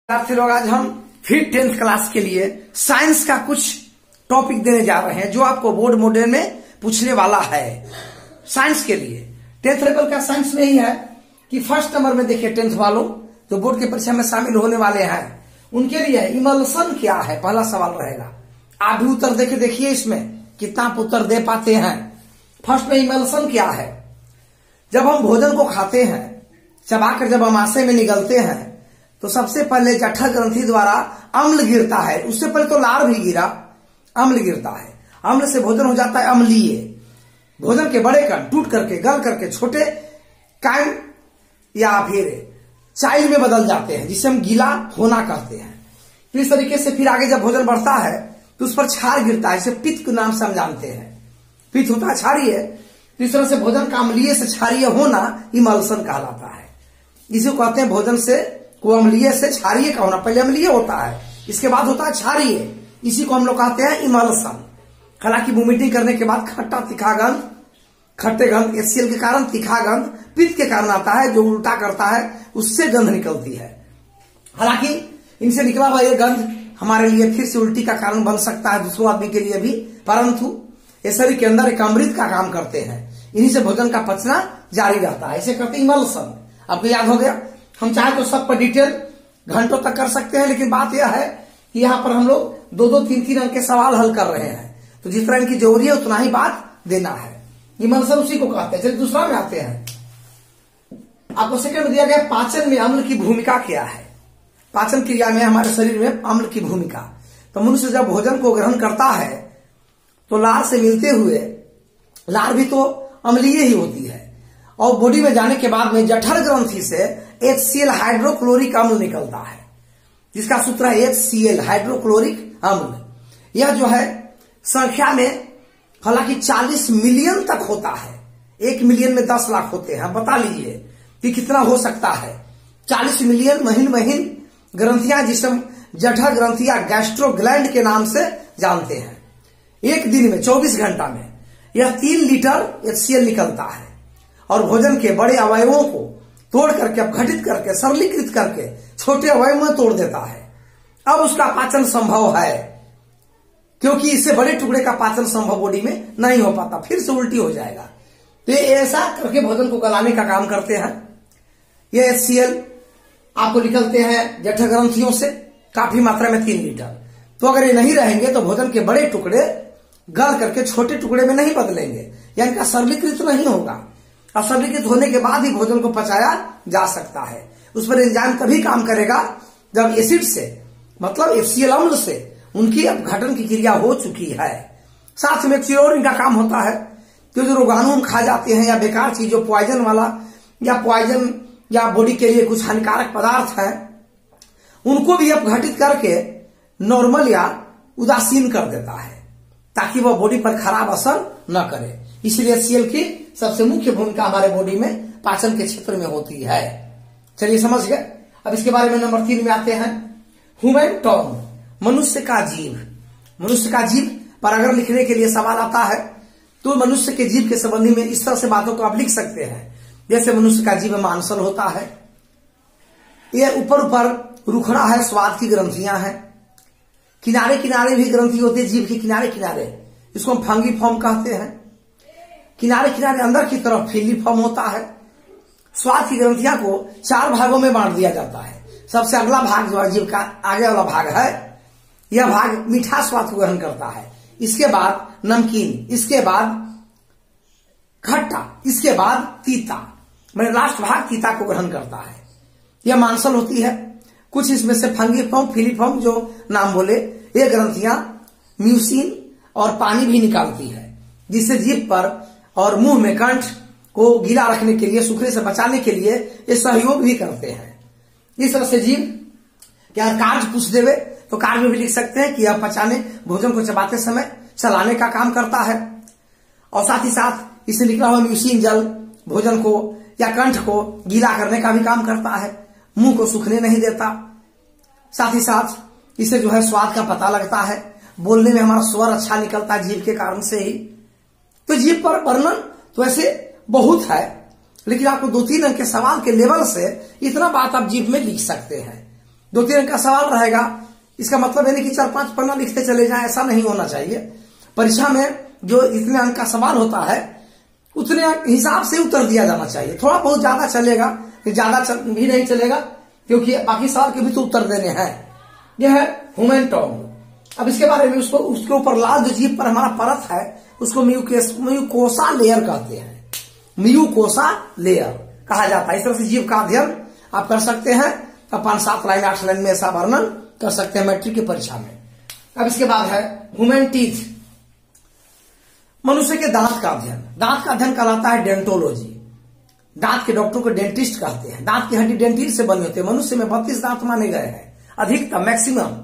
विद्यार्थी लोग, आज हम फिर 10th क्लास के लिए साइंस का कुछ टॉपिक देने जा रहे हैं जो आपको बोर्ड मॉडल में पूछने वाला है। साइंस के लिए 10th लेवल का साइंस में ही है कि फर्स्ट नंबर में देखिए 10th वालों जो बोर्ड की परीक्षा में शामिल होने वाले हैं उनके लिए इमल्सन क्या है, पहला सवाल रहेगा। आप भी उत्तर देके देखिए इसमें कितना आप उत्तर दे पाते हैं। फर्स्ट में इमल्सन क्या है। जब हम भोजन को खाते हैं, चबाकर जब आमाशय में निगलते हैं तो सबसे पहले जठर ग्रंथि द्वारा अम्ल गिरता है। उससे पहले तो लार भी गिरा, अम्ल गिरता है। अम्ल से भोजन हो जाता है अम्लीय। भोजन के बड़े कण टूट करके गल करके छोटे कायम या फिर चाइल में बदल जाते हैं, जिसे हम गीला होना कहते हैं। तो इस तरीके से फिर आगे जब भोजन बढ़ता है तो उस पर क्षार गिरता है, इसे पित्त के नाम से हम जानते हैं। पित्त होता है क्षारीय। तो इस तरह से भोजन का अम्लीय से क्षारीय होना इमल्सन कहलाता है। इसे कहते हैं भोजन से को अम्लीय से क्षारीय का होना। पहले अम्लीय होता है, इसके बाद होता है क्षारीय। इसी को हम लोग कहते हैं इमल्सन। हालांकि वोमिटिंग करने के बाद खट्टा तीखा गंध, खट्टे गंध HCl के कारण तीखा गंध पित्त के कारण आता है, जो उल्टा करता है उससे गंध निकलती है। हालांकि इनसे निकला हुआ यह गंध हमारे लिए फिर से उल्टी का कारण बन सकता है, दूसरों आदमी के लिए भी, परंतु ये शरीर के अंदर एक अमृत का काम करते हैं। इन्हीं से भोजन का पचना जारी रहता है। इसे कहते हैं इमल्सन। आपको याद हो गया। हम चाहे तो सब पर डिटेल घंटों तक कर सकते हैं, लेकिन बात यह है कि यहाँ पर हम लोग 2-2, 3-3 अंक के सवाल हल कर रहे हैं, तो जिस तरह इनकी जरूरी है उतना ही बात देना है। इमल्सन उसी को कहते हैं। चलिए दूसरा में आते हैं। आपको सेकंड में दिया गया पाचन में अम्ल की भूमिका क्या है। पाचन क्रिया में हमारे शरीर में अम्ल की भूमिका। तो मनुष्य जब भोजन को ग्रहण करता है तो लार से मिलते हुए, लार भी तो अम्लीय ही होती है, और बॉडी में जाने के बाद में जठर ग्रंथि से HCl हाइड्रोक्लोरिक अम्ल निकलता है, जिसका सूत्र है HCl हाइड्रोक्लोरिक अम्ल। यह जो है संख्या में हालांकि 40 मिलियन तक होता है। 1 मिलियन में 10 लाख होते हैं। बता लीजिए कि कितना हो सकता है। 40 मिलियन महीन ग्रंथियां, जिसे हम जठर ग्रंथि या गैस्ट्रोग्लैंड के नाम से जानते हैं। एक दिन में 24 घंटा में यह 3 लीटर HCl निकलता है, और भोजन के बड़े अवयवों को तोड़ करके, अपघटित करके, सरलीकृत करके छोटे अवयव में तोड़ देता है। अब उसका पाचन संभव है, क्योंकि इससे बड़े टुकड़े का पाचन संभव बॉडी में नहीं हो पाता, फिर से उल्टी हो जाएगा। तो ये ऐसा करके भोजन को गलाने का काम करते हैं। ये HCl आपको निकलते हैं जठर ग्रंथियों से काफी मात्रा में 3 लीटर। तो अगर ये नहीं रहेंगे तो भोजन के बड़े टुकड़े गल करके छोटे टुकड़े में नहीं बदलेंगे, या इनका सरलीकृत नहीं होगा। और सरलीकृत होने के बाद ही भोजन को पचाया जा सकता है। उस पर एंजाइम तभी काम करेगा जब एसिड से, मतलब HCl अम्ल से उनकी अपघटन की क्रिया हो चुकी है। साथ में एक चीज और इनका काम होता है कि जो रोगाणु हम खा जाते हैं या बेकार चीज, जो पॉइजन वाला या पॉइजन या बॉडी के लिए कुछ हानिकारक पदार्थ है, उनको भी अपघटित करके नॉर्मल या उदासीन कर देता है, ताकि वह बॉडी पर खराब असर न करे। इसलिए HCl की सबसे मुख्य भूमिका हमारे बॉडी में पाचन के क्षेत्र में होती है। चलिए समझ गए। अब इसके बारे में नंबर 3 में आते हैं। ह्यूमन टॉन्ग, मनुष्य का जीव। मनुष्य का जीव पर अगर लिखने के लिए सवाल आता है तो मनुष्य के जीव के संबंधी में इस तरह से बातों को आप लिख सकते हैं। जैसे मनुष्य का जीव मांसल होता है, यह ऊपर रुखड़ा है, स्वाद की ग्रंथियां हैं, किनारे किनारे भी ग्रंथि होती है जीव के किनारे किनारे, इसको हम फंगिफॉर्म कहते हैं। किनारे किनारे अंदर की तरफ फिलिफॉर्म होता है। स्वाद की ग्रंथियां को 4 भागों में बांट दिया जाता है। सबसे अगला भाग जो है जीव का आगे वाला भाग है, यह भाग मीठा स्वाद को ग्रहण करता है। इसके बाद नमकीन, इसके बाद खट्टा, इसके बाद तीता, मतलब लास्ट भाग तीता को ग्रहण करता है। यह मांसल होती है। कुछ इसमें से फंगिफॉर्म, फिलिफॉर्म जो नाम बोले, ये ग्रंथियां म्यूसिन और पानी भी निकालती है, जिससे जीभ पर और मुंह में कंठ को गीला रखने के लिए, सूखने से बचाने के लिए ये सहयोग भी करते हैं। इस तरह से जीव क्या कार्य पूछ देवे तो कार्य में भी लिख सकते हैं कि यह पचाने, भोजन को चबाते समय चलाने का काम करता है। और साथ ही साथ इससे निकला हुआ म्यूसिन जल भोजन को या कंठ को गीला करने का भी काम करता है, मुंह को सूखने नहीं देता। साथ ही साथ इससे जो है स्वाद का पता लगता है, बोलने में हमारा स्वर अच्छा निकलता है जीभ के कारण से ही। तो जीभ पर वर्णन तो ऐसे बहुत है, लेकिन आपको 2-3 अंक के सवाल के लेवल से इतना बात आप जीभ में लिख सकते हैं। 2-3 अंक का सवाल रहेगा, इसका मतलब है नहीं कि 4-5 पन्ना लिखते चले जाएं, ऐसा नहीं होना चाहिए। परीक्षा में जो इतने अंक का सवाल होता है उतने हिसाब से उत्तर दिया जाना चाहिए। थोड़ा बहुत ज्यादा चलेगा, ज्यादा भी नहीं चलेगा, क्योंकि बाकी सवाल के भी तो उत्तर देने हैं। यह है ह्यूमन टॉन्ग। अब इसके बारे में उसके ऊपर लाल जो जीभ पर हमारा परत है उसको म्यूकोसा लेयर कहते हैं। म्यूकोसा लेयर कहा जाता है। इस तरह से जीभ का अध्ययन आप कर सकते हैं। अब 5-7 लाइन 8 लाइन में ऐसा वर्णन कर सकते हैं मैट्रिक की परीक्षा में। अब इसके बाद है ह्यूमन टीथ, मनुष्य के दांत का अध्ययन। दांत का अध्ययन कहलाता है डेंटोलॉजी। दांत के डॉक्टर को डेंटिस्ट कहते हैं। दांत की हड्डी डेंटिस्ट से बनी होती है। मनुष्य में 32 दांत माने गए हैं, अधिकतम मैक्सिमम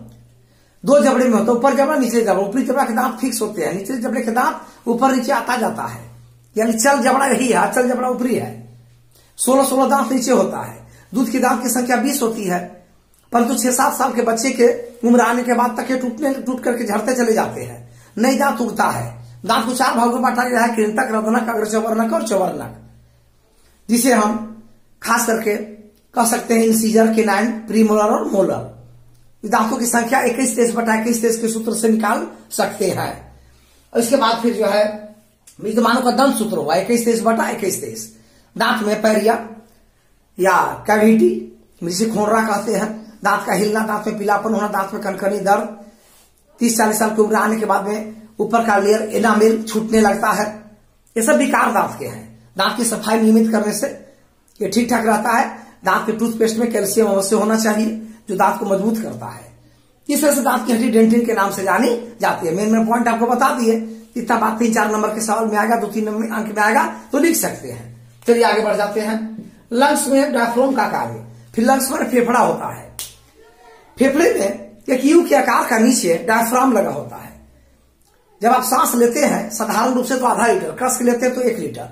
2 जबड़े में होता है, ऊपर जबड़ा निचले जबड़ा। ऊपरी जबड़ा के दांत फिक्स होते हैं, निचले जबड़े के दांत ऊपर नीचे आता जाता है, यानी चल जबड़ा यही है, चल जबड़ा ऊपरी है। 16 दांत नीचे होता है। दूध के दांत की संख्या 20 होती है, परंतु 6-7 साल के बच्चे के उम्र आने के बाद तक ये टूट करके झड़ते चले जाते हैं। नई दांत उगता है। दांत को 4 भागों में बांटा गया है, कृंतक, रत्नक, अग्रचवर्णक और चवर्णक, जिसे हम खास करके कह सकते हैं इंसीजर, केनाइन, प्रीमोलर और मोलर। दांतों की संख्या 21-23/21 के सूत्र से निकाल सकते हैं। और इसके बाद फिर जो है विद्यमानों का दंत सूत्र हुआ 21-23/21। दांत में पैरिया या कैविटी, जिसे खोनरा कहते हैं। दांत का हिलना, दांत में पीलापन होना, दांत में कनकनी, दर्द। 30-40 साल की उम्र आने के बाद में ऊपर का लेयर एनामेल छूटने लगता है। ये सब विकार दांत के हैं। दांत की सफाई नियमित करने से ये ठीक ठाक रहता है। दांत के टूथपेस्ट में कैल्शियम अवश्य होना चाहिए, जो दांत को मजबूत करता है। इस तरह से दांत की हड्डी डेंटिन के नाम से जानी जाती है। मेन पॉइंट आपको बता दिए। इतना बात 3-4 नंबर के सवाल में आएगा, 2-3 अंक में आएगा तो लिख सकते हैं। चलिए आगे बढ़ जाते हैं। लंग्स में डायफ्राम का कार्य। फिर लंग्स में फेफड़ा होता है। फेफड़े में एक यू के आकार का नीचे डायफ्राम लगा होता है। जब आप सांस लेते हैं साधारण रूप से तो आधा लीटर, कस के लेते हैं तो 1 लीटर।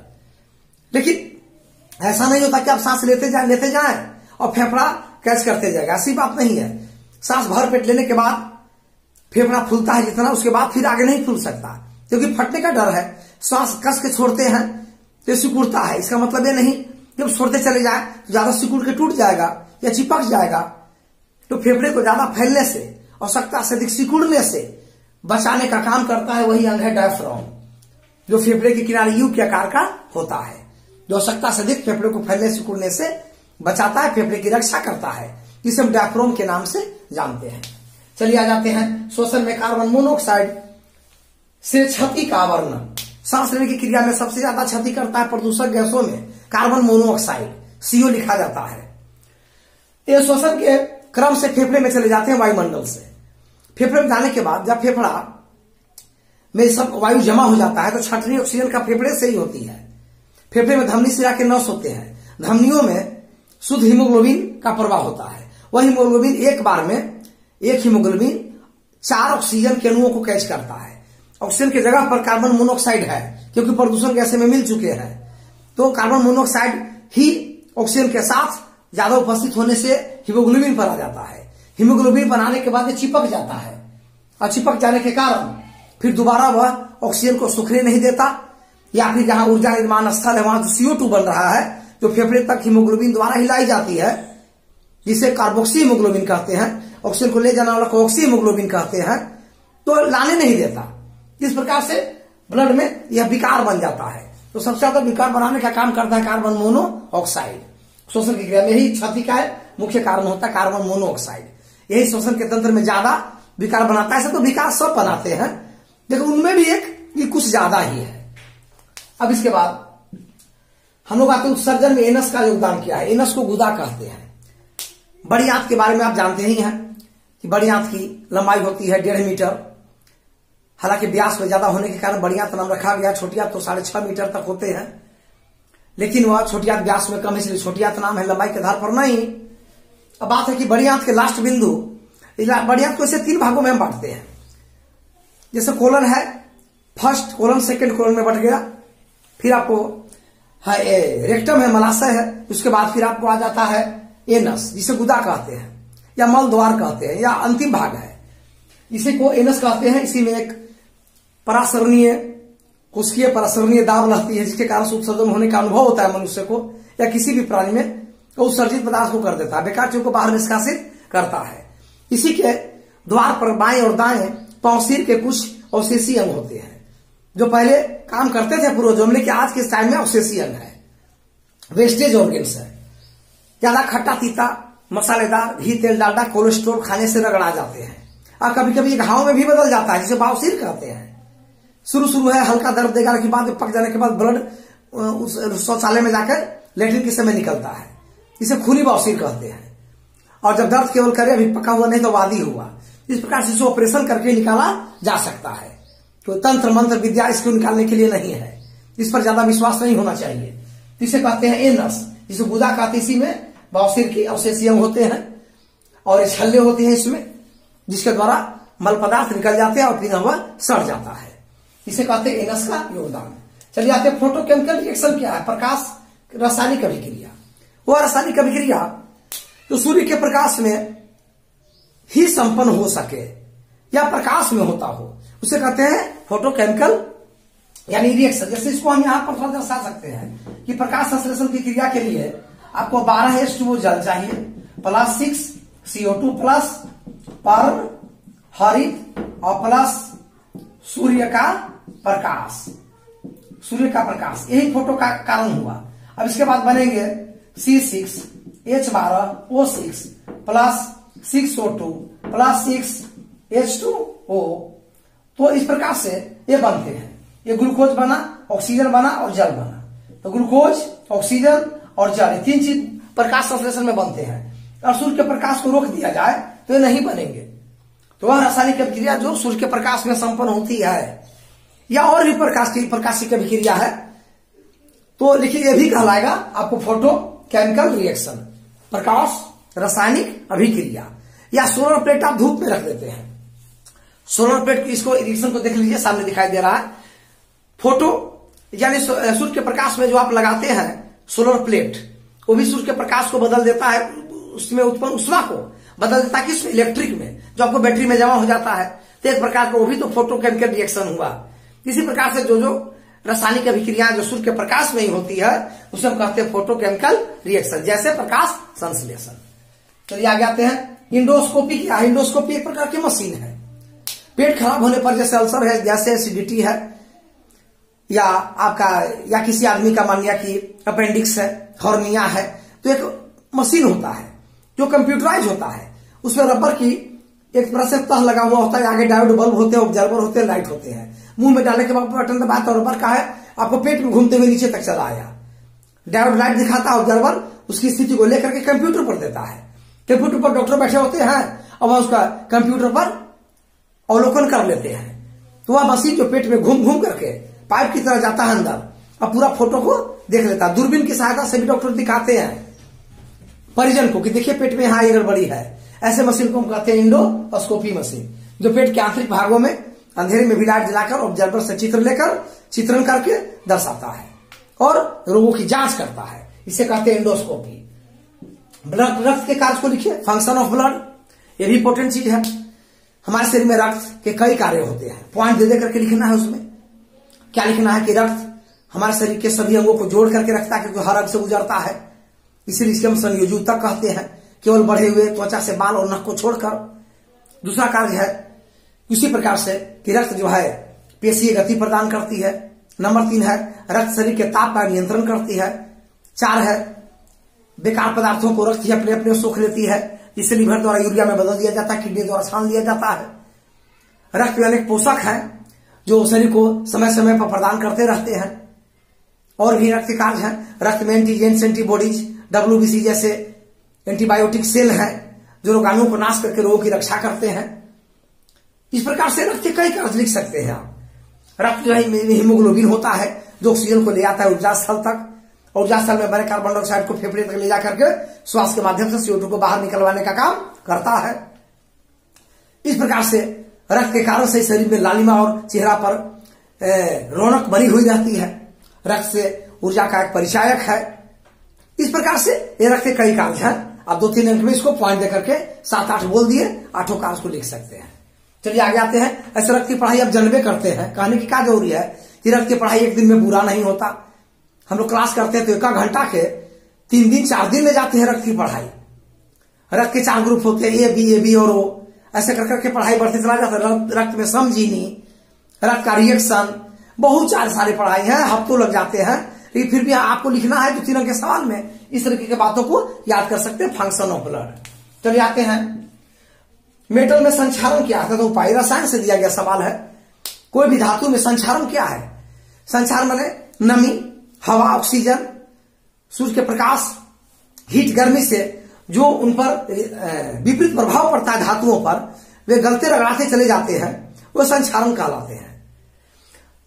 लेकिन ऐसा नहीं होता कि आप सांस लेते जाएं और फेफड़ा कैच करते जाएगा, ऐसी बात नहीं है। सांस भर पेट लेने के बाद फेफड़ा फूलता है जितना, उसके बाद फिर आगे नहीं फूल सकता, क्योंकि फटने का डर है। सांस कस के छोड़ते हैं तो सिकुड़ता है। इसका मतलब ये नहीं जब छोड़ते चले जाए तो ज्यादा सिकुड़ के टूट जाएगा या चिपक जाएगा। तो फेफड़े को ज्यादा फैलने से, आवश्यकता से अधिक सिकुड़ने से बचाने का काम करता है वही अंग है डायफ्राम, जो फेफड़े के किनारे यू के आकार का होता है, जो आवश्यकता से अधिक फेफड़े को फैलने सिकुड़ने से बचाता है, फेफड़े की रक्षा करता है, जिसे हम डायफ्राम के नाम से जानते हैं। चलिए आ जाते हैं श्वसन में कार्बन मोनोऑक्साइड से क्षति का वर्णन। सांस लेने की क्रिया में सबसे ज्यादा क्षति करता है प्रदूषक गैसों में कार्बन मोनोऑक्साइड, CO लिखा जाता है। ये श्वसन के क्रम से फेफड़े में चले जाते हैं वायुमंडल से। फेफड़े में जाने के बाद जब फेफड़ा में सब वायु जमा हो जाता है तो छंटनी ऑक्सीजन का फेफड़े से ही होती है। फेफड़े में धमनी सिरा के नस होते हैं। धमनियों में शुद्ध हीमोग्लोबिन का प्रवाह होता है। वह हीमोग्लोबिन एक बार में एक हीमोग्लोबिन 4 ऑक्सीजन के अणुओं को कैच करता है। ऑक्सीजन की जगह पर कार्बन मोनोऑक्साइड है, क्योंकि प्रदूषण गैसें में मिल चुके हैं। तो कार्बन मोनोऑक्साइड ही ऑक्सीजन के साथ ज्यादा उपस्थित होने से हीमोग्लोबिन पर आ जाता है। हीमोग्लोबिन बनाने के बाद ये चिपक जाता है, और चिपक जाने के कारण फिर दोबारा वह ऑक्सीजन को सूखने नहीं देता, या फिर जहां ऊर्जा निर्माण स्थल है वहां जो CO2 बन रहा है, जो फेफड़े तक हीमोग्लोबिन द्वारा हिलाई जाती है, जिसे कार्बोक्सी हीमोग्लोबिन कहते हैं। ऑक्सीजन को ले जाने वाला को ऑक्सी हीमोग्लोबिन कहते हैं। तो लाने नहीं देता। इस प्रकार से ब्लड में यह विकार बन जाता है। तो सबसे ज्यादा विकार बनाने का काम करता है कार्बन मोनोऑक्साइड। श्वसन की क्रिया में यही क्षति का मुख्य कारण होता है कार्बन मोनोऑक्साइड। यही श्वसन के तंत्र में ज्यादा विकार बनाता है। ऐसे तो विकार सब बनाते हैं, लेकिन उनमें भी ये कुछ ज्यादा ही है। अब इसके बाद हम लोग आते उत्सर्जन में एनस का योगदान क्या है। एनस को गुदा कहते हैं। बड़ी आंत के बारे में आप जानते ही हैं कि बड़ी आंत की लंबाई होती है 1.5 मीटर। हालांकि व्यास में ज्यादा होने के कारण बड़ी आंत नाम रखा गया। छोटी आंत तो 6.5 मीटर तक होते हैं, लेकिन वह छोटी आंत व्यास में कम है, इसलिए छोटी आंत नाम है, लंबाई के आधार पर नहीं। अब बात है कि बड़ी आंत के लास्ट बिंदु, बड़ी आंत को इसे 3 भागों में हम बांटते हैं। जैसे कोलन है, फर्स्ट कोलन सेकंड कोलन में बट गया। फिर आपको रेक्टम है, मलाशय है। उसके बाद फिर आपको आ जाता है एनस, जिसे गुदा कहते हैं या मल द्वार कहते हैं, या अंतिम भाग है, इसी को एनस कहते हैं। इसी में एक परासरणीय कुस्कीय परासरणीय दाब रहती है, जिसके कारण उत्सर्जन होने का अनुभव होता है मनुष्य को या किसी भी प्राणी में। तो उत्सर्जित पदार्थ को कर देता है, बेकार चीजों को बाहर निष्कासित करता है। इसी के द्वार पर बाएं और दाएं बवासीर के कुछ अवशेषी अंग होते हैं जो पहले काम करते थे पूर्वजों में, लेकिन आज के टाइम में अवशेषी अंग है, वेस्टेज ऑर्गेन्स है। ज्यादा खट्टा तीता मसालेदार घी तेल डालडा कोलेस्ट्रॉल खाने से रगड़ा जाते हैं और कभी कभी घाव में भी बदल जाता है जिसे बवासीर कहते हैं। शुरू है हल्का दर्द देगा, के बाद पक जाने के बाद ब्लड उस शौचालय में जाकर लेटरिन के समय निकलता है, इसे खूनी बवासीर कहते हैं। और जब दर्द केवल करे अभी पका हुआ नहीं तो वादी हुआ, इस प्रकार से इसे ऑपरेशन करके निकाला जा सकता है। तो तंत्र मंत्र विद्या इसको निकालने के लिए नहीं है, इस पर ज्यादा विश्वास नहीं होना चाहिए। इसे कहते हैं एनस, जिसे गुदा कहते हैं। इसी में बवासीर के अवशेषी अंग होते हैं और छल्ले होते हैं इसमें, जिसके द्वारा मल पदार्थ निकल जाते हैं और फिर वह सड़ जाता है। इसे कहते हैं एनस का योगदान। चलिए आते हैं फोटोकेमिकल रिएक्शन क्या है। प्रकाश रासायनिक अभिक्रिया, वह रासायनिक अभिक्रिया तो सूर्य के प्रकाश में ही संपन्न हो सके या प्रकाश में होता हो, उसे कहते हैं फोटोकेमिकल यानी रिएक्शन। जैसे इसको हम यहां पर दर्शा सकते हैं कि प्रकाश संश्लेषण की क्रिया के लिए आपको 12H2O जल चाहिए प्लस 6 CO2 प्लस पर हरित और प्लस सूर्य का प्रकाश, यही फोटो का कारण हुआ। अब इसके बाद बनेंगे C6H12O6 plus 6O2 plus 6H2O। तो इस प्रकार से ये बनते हैं, ये ग्लूकोज बना, ऑक्सीजन बना और जल बना। तो ग्लूकोज, ऑक्सीजन और जल, ये तीन चीज प्रकाश संश्लेषण में बनते हैं। और सूर्य के प्रकाश को रोक दिया जाए तो ये नहीं बनेंगे। तो वह रासायनिक अभिक्रिया जो सूर्य के प्रकाश में संपन्न होती है या और भी प्रकाशिक अभिक्रिया है तो लिखिए ये भी कहलाएगा आपको फोटो केमिकल रिएक्शन, प्रकाश रासायनिक अभिक्रिया। या सोलर प्लेट आप धूप में रख देते हैं, सोलर प्लेट इसको रिएक्शन को देख लीजिए, सामने दिखाई दे रहा है। फोटो यानी सूर्य के प्रकाश में जो आप लगाते हैं सोलर प्लेट, वो भी सूर्य के प्रकाश को बदल देता है, उसमें उत्पन्न ऊष्मा को बदल देता है किसमें, इलेक्ट्रिक में, जो आपको बैटरी में जमा हो जाता है। तो एक प्रकार का वो भी तो फोटोकेमिकल रिएक्शन हुआ। इसी प्रकार से जो रासायनिक अभिक्रिया जो सूर्य के प्रकाश में ही होती है उसे हम कहते हैं फोटोकेमिकल रिएक्शन, जैसे प्रकाश संश्लेषण। चलिए आगे आते हैं इंडोस्कोपी। क्या इंडोस्कोपी एक प्रकार की मशीन है। पेट खराब होने पर जैसे अल्सर है, जैसे एसिडिटी है, या आपका या किसी आदमी का मान लिया कि अपेंडिक्स है, हॉर्निया है, तो एक मशीन होता है जो कंप्यूटराइज होता है। उसमें रबर की एक तरह से तह लगा हुआ होता है, आगे डायोड बल्ब होते हैं, ऑब्जर्वर होते हैं, लाइट होते हैं। मुंह में डालने के बाद बटन दबाया तो रबर का है आपको पेट में घूमते हुए नीचे तक चला आया। डायोड लाइट दिखाता है, ऑब्जर्वर उसकी स्थिति को लेकर के कंप्यूटर पर देता है। कंप्यूटर पर डॉक्टर बैठे होते हैं और वह उसका कंप्यूटर पर अवलोकन कर लेते हैं। तो वह मशीन जो पेट में घूम घूम करके पाइप की तरह जाता है अंदर और पूरा फोटो को देख लेता है। दूरबीन की सहायता से भी डॉक्टर दिखाते हैं परिजन को कि देखिए पेट में यहाँ ये गड़बड़ी है। ऐसे मशीन को हम कहते हैं इंडोस्कोपी मशीन, जो पेट के आंतरिक भागों में अंधेरे में भी लाइट जलाकर ऑब्जर्वर से चित्र लेकर चित्रण करके दर्शाता है और रोगों की जांच करता है। इसे कहते हैं इंडोस्कोपी। ब्लड, रक्त के कार्य को लिखिए, फंक्शन ऑफ ब्लड, ये भी इंपॉर्टेंट चीज है। हमारे शरीर में रक्त के कई कार्य होते हैं, पॉइंट दे दे करके लिखना है। उसमें क्या लिखना है कि रक्त हमारे शरीर के सभी अंगों को जोड़ करके रखता है, क्योंकि हर अंग से गुजरता है, इसीलिए इसके हम संयोजकता कहते हैं, केवल बढ़े हुए त्वचा से बाल और नख को छोड़कर। दूसरा कार्य है इसी प्रकार से कि रक्त जो है पेशीय गति प्रदान करती है। नंबर 3 है रक्त शरीर के ताप का नियंत्रण करती है। 4 है बेकार पदार्थों को रक्त ही अपने अपने सोख लेती है, इसे लीवर द्वारा यूरिया में बदल दिया जाता है, किडनी द्वारा छान लिया जाता है। रक्त में अनेक पोषक हैं जो शरीर को समय समय पर प्रदान करते रहते हैं। और भी रक्त के कार्य हैं, रक्त में एंटीजेंस, एंटीबॉडीज, WBC जैसे एंटीबायोटिक सेल हैं जो रोगाणुओं को नाश करके रोगों की रक्षा करते हैं। इस प्रकार से रक्त के कई कार्य लिख सकते हैं आप। रक्त जो है हीमोग्लोबिन होता है जो ऑक्सीजन को ले जाता है ऊर्जा स्थल तक, और ऊर्जा स्थल में बने कार्बन डाइऑक्साइड को फेफड़े तक ले जा करके श्वास के माध्यम से CO2 को बाहर निकलवाने का काम करता है। इस प्रकार से रक्त के कारण से शरीर में लालिमा और चेहरा पर रौनक बनी हुई रहती है। रक्त से ऊर्जा का एक परिचायक है। इस प्रकार से ये रक्त के कई कार्य हैं। आप 2-3 अंक में इसको पॉइंट देकर के 7-8 बोल दिए, 8 कार्य को लिख सकते हैं। चलिए आगे आते हैं। ऐसे रक्त की पढ़ाई आप जनबे करते हैं, कहने की क्या जरूरी है कि रक्त की पढ़ाई एक दिन में पूरा नहीं होता। हम लोग क्लास करते हैं तो 1 घंटा के 3 दिन 4 दिन ले जाते हैं रक्त की पढ़ाई। रक्त के 4 ग्रुप होते हैं, ए बी और ओ। ऐसे कर करके पढ़ाई बढ़ते चला जाता है। रक्त में समझीनी, रक्त का रिएक्शन, बहुत सारी पढ़ाई है, हफ्तों लग जाते हैं। लेकिन फिर भी आपको लिखना है तो 3 अंक के सवाल में इस तरीके की बातों को याद कर सकते हैं। Function of blood. चलिए आते हैं, मेटल में संक्षारण क्या है? तो उपाय रसायन से दिया गया सवाल है। कोई भी धातु में संक्षारण क्या है? संक्षारण माने नमी, हवा, ऑक्सीजन, सूर्य के प्रकाश, हीट, गर्मी से जो उन पर विपरीत प्रभाव पड़ता है धातुओं पर, वे गलते रगड़ाते चले जाते हैं, वो संक्षारण कहलाते हैं।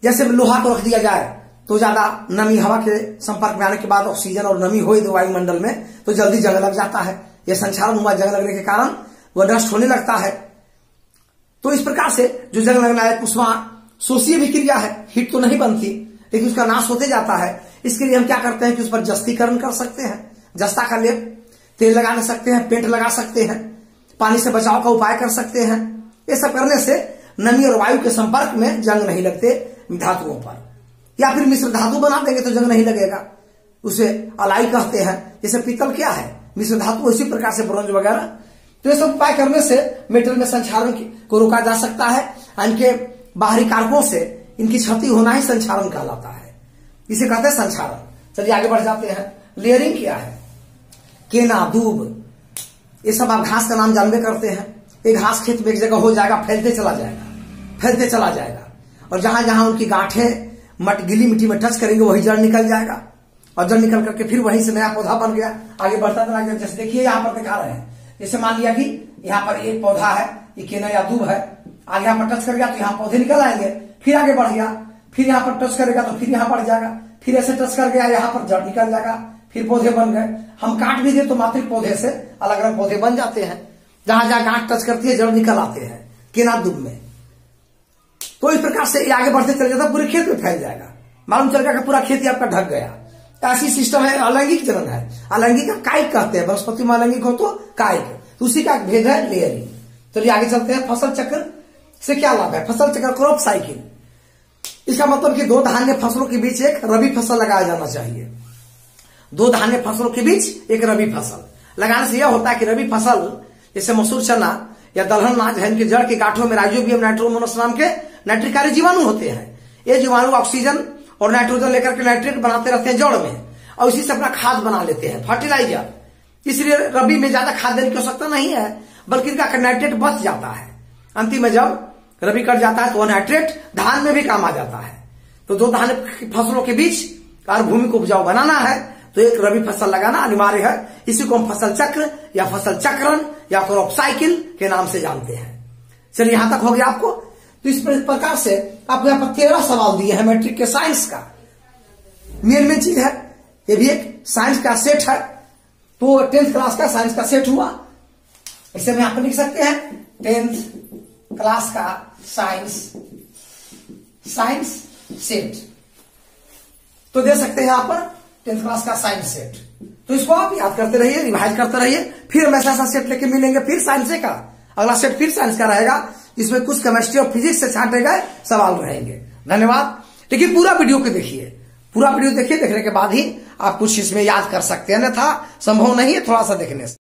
जैसे लोहा को रख दिया जाए तो ज्यादा नमी हवा के संपर्क में आने के बाद ऑक्सीजन और नमी हो वायुमंडल में तो जल्दी जंग लग जाता है। यह संक्षारण हुआ, जंग लगने के कारण वह नष्ट होने लगता है। तो इस प्रकार से जो जंग लगना है उसमें शोषीय भी क्रिया है, हीट तो नहीं बनती लेकिन उसका नाश होते जाता है। इसके लिए हम क्या करते हैं कि उस पर जस्तीकरण कर सकते हैं, जस्ता का लेप, तेल लगा सकते हैं, पेंट लगा सकते हैं, पानी से बचाव का उपाय कर सकते हैं। ये सब करने से नमी और वायु के संपर्क में जंग नहीं लगते धातुओं पर। या फिर मिश्र धातु बना देंगे तो जंग नहीं लगेगा, उसे अलाई कहते हैं। जैसे पीतल क्या है, मिश्र धातु, इसी प्रकार से ब्रोंज वगैरह। तो ये सब उपाय करने से मेटल में संक्षारण को रोका जा सकता है। इनके बाहरी कारकों से इनकी क्षति होना ही संक्षारण कहलाता है, इसे कहते हैं संक्षारण। चलिए आगे बढ़ जाते हैं। लेयरिंग क्या है? केना, दूब, ये सब आप घास का नाम जानबे करते हैं। एक घास खेत में एक जगह हो जाएगा, फैलते चला जाएगा और जहां जहां उनकी गांठें गीली मिट्टी में टच करेंगे वही जड़ निकल जाएगा और जड़ निकल करके फिर वहीं से नया पौधा बन गया, आगे बढ़ता चला गया। जैसे देखिए यहाँ पर दिखा रहे हैं, जैसे मान लिया कि यहाँ पर एक पौधा है, ये केना या दूब है, आगे यहाँ पर टच कर गया तो यहाँ पौधे निकल आएंगे, फिर आगे बढ़ गया, फिर यहाँ पर टच करेगा तो फिर यहाँ बढ़ जाएगा, फिर ऐसे टच कर गया यहाँ पर जड़ निकल जाएगा, फिर पौधे बन गए। हम काट भी दे तो मात्रिक पौधे से अलग अलग पौधे बन जाते हैं, जहां जहां गांठ टच करती है जड़ निकल आते हैं केना दूब में। तो इस प्रकार से आगे बढ़ते चले जाता, पूरे खेत में फैल जाएगा, मालूम चल जाएगा पूरा खेत आपका ढक गया। ऐसी सिस्टम है। अलैंगिक चरण है, अलैंगिक का कायिक कहते हैं, वनस्पति में अलैंगिक हो तो कायिक, तो उसी का भेद है लेयरिंग। चलिए आगे चलते हैं। फसल चक्र से क्या लाभ है? फसल चक्र, क्रॉप साइकिल, इसका मतलब कि 2 धान्य फसलों के बीच एक रबी फसल लगाया जाना चाहिए। 2 धान्य फसलों के बीच एक रबी फसल लगाने से यह होता है कि रबी फसल जैसे मसूर, चना या दलहन अनाज है, इनके जड़ के गांठों में राइजोबियम नाइट्रोमोनस नाम के नाइट्रिकारी जीवाणु होते हैं। ये जीवाणु ऑक्सीजन और नाइट्रोजन लेकर के नाइट्रेट बनाते रहते हैं जड़ में और इसी से अपना खाद बना लेते हैं, फर्टिलाइजर। इसलिए रबी में ज्यादा खाद देने की आवश्यकता नहीं है, बल्कि इनका नाइट्रेट बच जाता है। अंतिम में जब रबी कट जाता है तो वह नाइट्रेट धान में भी काम आ जाता है। तो 2 धान्य फसलों के बीच अगर भूमि को उपजाऊ बनाना है तो एक रबी फसल लगाना अनिवार्य है। इसी को हम फसल चक्र या फसल चक्रण या क्रॉप साइकिल के नाम से जानते हैं। चलिए यहां तक हो गया आपको। तो इस प्रकार से आपको यहाँ पर 13 सवाल दिए हैं मैट्रिक के साइंस का। मेन चीज है, ये भी एक साइंस का सेट है। तो 10th क्लास का साइंस का सेट हुआ, इसे हम यहां पर लिख सकते हैं 10th क्लास का साइंस सेट। तो दे सकते हैं यहां पर 10th क्लास का साइंस सेट। तो इसको आप याद करते रहिए, रिवाइज करते रहिए। फिर हम ऐसा सेट लेके मिलेंगे, फिर साइंस का अगला सेट फिर साइंस का रहेगा, जिसमें कुछ केमिस्ट्री और फिजिक्स से छांटे गए सवाल रहेंगे। धन्यवाद। लेकिन पूरा वीडियो को देखिए, पूरा वीडियो देखिए, देखने के बाद ही आप कुछ इसमें याद कर सकते हैं, अन्यथा संभव नहीं है थोड़ा सा देखने से।